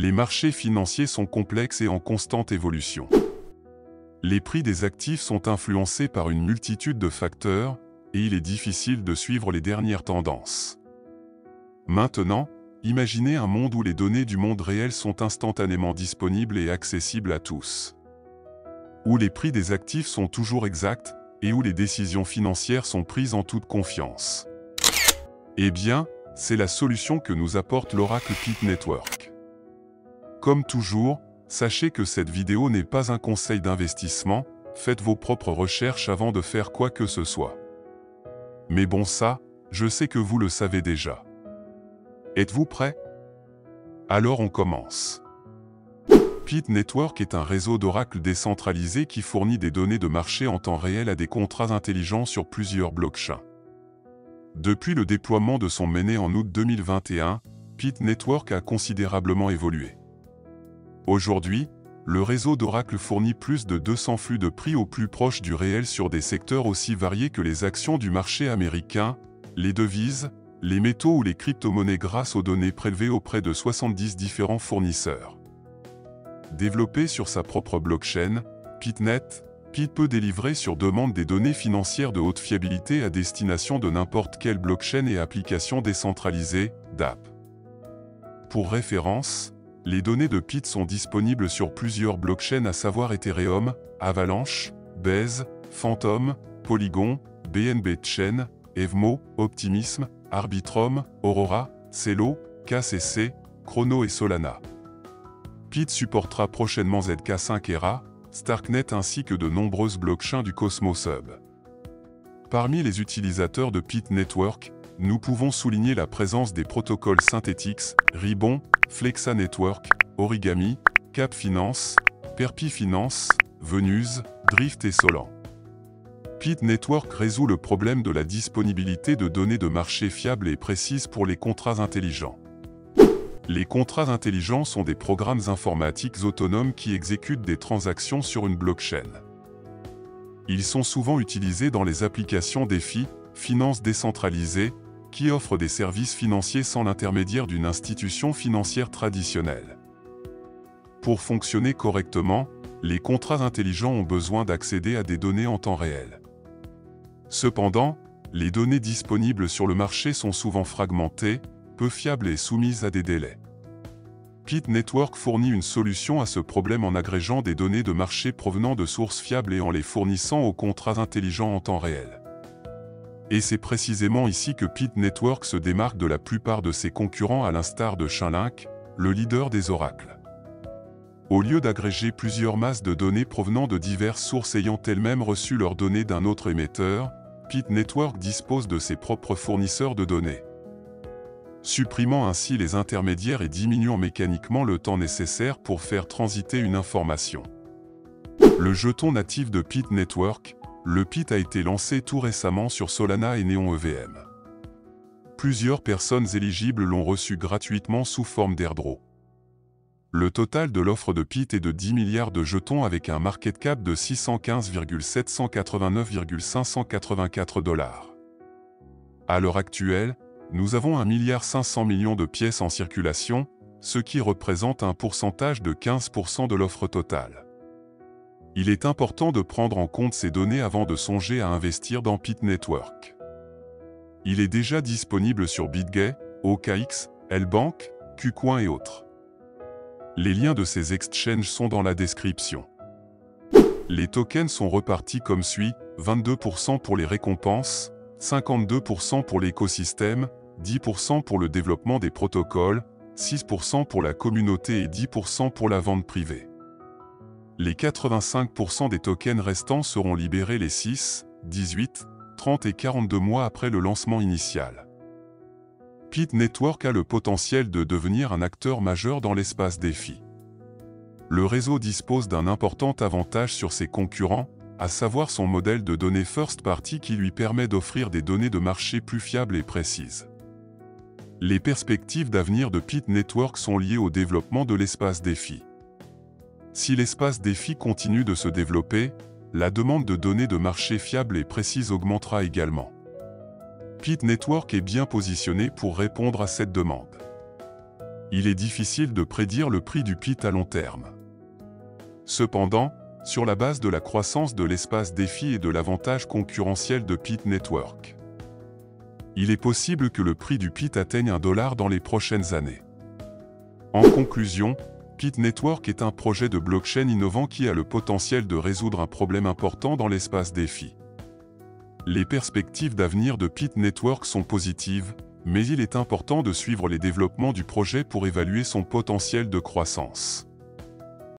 Les marchés financiers sont complexes et en constante évolution. Les prix des actifs sont influencés par une multitude de facteurs, et il est difficile de suivre les dernières tendances. Maintenant, imaginez un monde où les données du monde réel sont instantanément disponibles et accessibles à tous. Où les prix des actifs sont toujours exacts, et où les décisions financières sont prises en toute confiance. Eh bien, c'est la solution que nous apporte l'Oracle Pit Network. Comme toujours, sachez que cette vidéo n'est pas un conseil d'investissement, faites vos propres recherches avant de faire quoi que ce soit. Mais bon ça, je sais que vous le savez déjà. Êtes-vous prêts? Alors on commence. Pit Network est un réseau d'oracles décentralisé qui fournit des données de marché en temps réel à des contrats intelligents sur plusieurs blockchains. Depuis le déploiement de son mainnet en août 2021, Pit Network a considérablement évolué. Aujourd'hui, le réseau d'oracles fournit plus de 200 flux de prix au plus proche du réel sur des secteurs aussi variés que les actions du marché américain, les devises, les métaux ou les crypto-monnaies grâce aux données prélevées auprès de 70 différents fournisseurs. Développé sur sa propre blockchain, Pitnet, Pit peut délivrer sur demande des données financières de haute fiabilité à destination de n'importe quelle blockchain et application décentralisée, DApp. Pour référence, les données de Pit sont disponibles sur plusieurs blockchains à savoir Ethereum, Avalanche, Base, Phantom, Polygon, BNB Chain, Evmo, Optimism, Arbitrum, Aurora, Celo, KCC, Chrono et Solana. Pit supportera prochainement ZK5 ERA, Starknet ainsi que de nombreuses blockchains du Cosmos Hub. Parmi les utilisateurs de Pit Network, nous pouvons souligner la présence des protocoles Synthetix, Ribbon, Flexa Network, Origami, Cap Finance, Perpi Finance, Venus, Drift et Solan. Pit Network résout le problème de la disponibilité de données de marché fiables et précises pour les contrats intelligents. Les contrats intelligents sont des programmes informatiques autonomes qui exécutent des transactions sur une blockchain. Ils sont souvent utilisés dans les applications DeFi, finances décentralisées, qui offrent des services financiers sans l'intermédiaire d'une institution financière traditionnelle. Pour fonctionner correctement, les contrats intelligents ont besoin d'accéder à des données en temps réel. Cependant, les données disponibles sur le marché sont souvent fragmentées, peu fiables et soumises à des délais. Pit Network fournit une solution à ce problème en agrégeant des données de marché provenant de sources fiables et en les fournissant aux contrats intelligents en temps réel. Et c'est précisément ici que Pit Network se démarque de la plupart de ses concurrents à l'instar de Chainlink, le leader des oracles. Au lieu d'agréger plusieurs masses de données provenant de diverses sources ayant elles-mêmes reçu leurs données d'un autre émetteur, Pit Network dispose de ses propres fournisseurs de données, supprimant ainsi les intermédiaires et diminuant mécaniquement le temps nécessaire pour faire transiter une information. Le jeton natif de Pit Network, le Pit a été lancé tout récemment sur Solana et Neon EVM. Plusieurs personnes éligibles l'ont reçu gratuitement sous forme d'airdrop. Le total de l'offre de Pit est de 10 milliards de jetons avec un market cap de 615,789,584 $. À l'heure actuelle, nous avons 1,5 milliard de pièces en circulation, ce qui représente un pourcentage de 15% de l'offre totale. Il est important de prendre en compte ces données avant de songer à investir dans Pit Network. Il est déjà disponible sur BitGay, OKX, Lbank, KuCoin et autres. Les liens de ces exchanges sont dans la description. Les tokens sont repartis comme suit, 22% pour les récompenses, 52% pour l'écosystème, 10% pour le développement des protocoles, 6% pour la communauté et 10% pour la vente privée. Les 85% des tokens restants seront libérés les 6, 18, 30 et 42 mois après le lancement initial. Pit Network a le potentiel de devenir un acteur majeur dans l'espace DeFi. Le réseau dispose d'un important avantage sur ses concurrents, à savoir son modèle de données first party qui lui permet d'offrir des données de marché plus fiables et précises. Les perspectives d'avenir de Pit Network sont liées au développement de l'espace DeFi. Si l'espace DeFi continue de se développer, la demande de données de marché fiables et précises augmentera également. Pit Network est bien positionné pour répondre à cette demande. il est difficile de prédire le prix du PIT à long terme. Cependant, sur la base de la croissance de l'espace défi et de l'avantage concurrentiel de PIT Network, il est possible que le prix du PIT atteigne $1 dans les prochaines années. En conclusion, PIT Network est un projet de blockchain innovant qui a le potentiel de résoudre un problème important dans l'espace défi. Les perspectives d'avenir de PIT Network sont positives, mais il est important de suivre les développements du projet pour évaluer son potentiel de croissance.